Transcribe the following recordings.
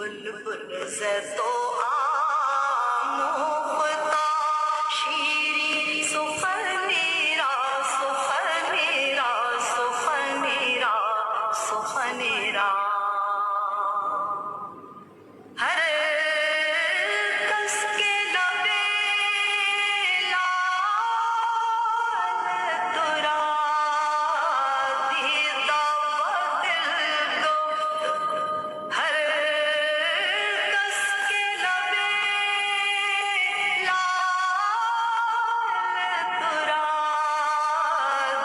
بلبل سے تو آموختا شیریں سخنیرا سخنیرا سخنیرا سخنیرا ہر کس کے لبے لال ترا دیدہ بدل گفت ہر کس کے لبے لال ترا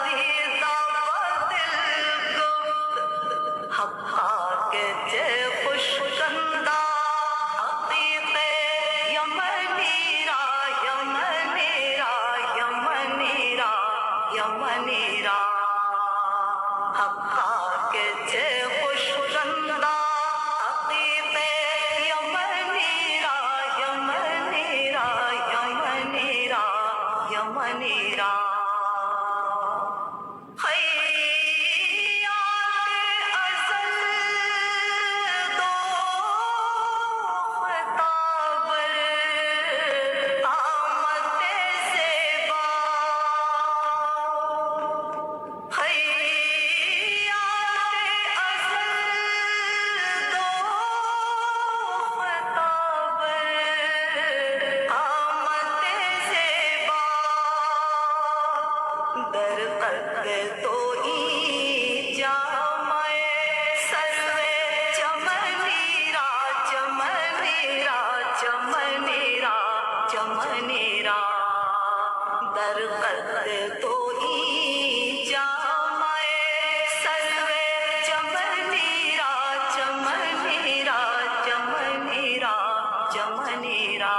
دیدہ بدل گفت حقا کے چے خوش کندہ عقیق یمنیرا یمنیرا یمنیرا یمنیرا حقا کے چے خوش کندہ عقیق یمنیرا یمنیرا یمنیرا یمنیرا در قد تو ای جامع سروے چمنیرا چمنیرا چمنیرا چمنیرا در قد تو ای جامع سروے چمنیرا چمنیرا چمنیرا چمنیرا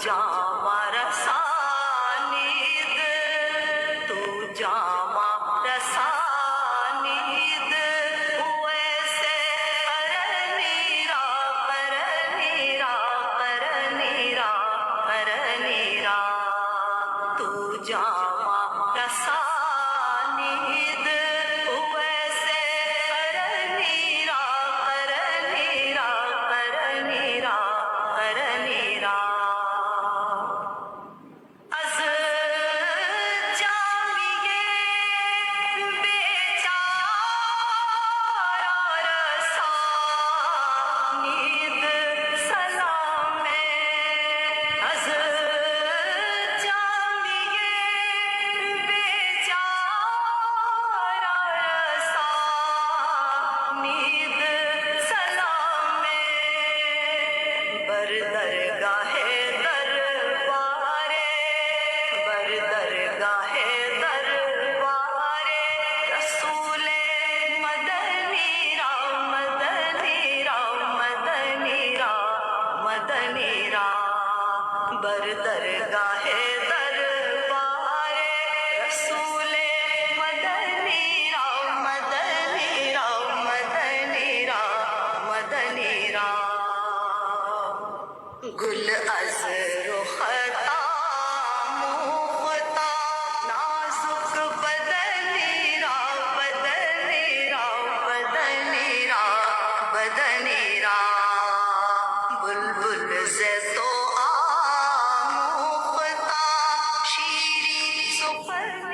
جامع رسانید تو جامع رسانید ویسے قرنیرا قرنیرا قرنیرا قرنیرا تو جامع رسانید ویسے قرنیرا قرنیرا قرنیرا قرنیرا بردرگاہ دربار رسول مدنی را مدنی را مدنی را مدنی را گل از رخ آموختا نازک بدنی را بدنی را بدنی را بدنی را بلبل سے تو شیریں سخن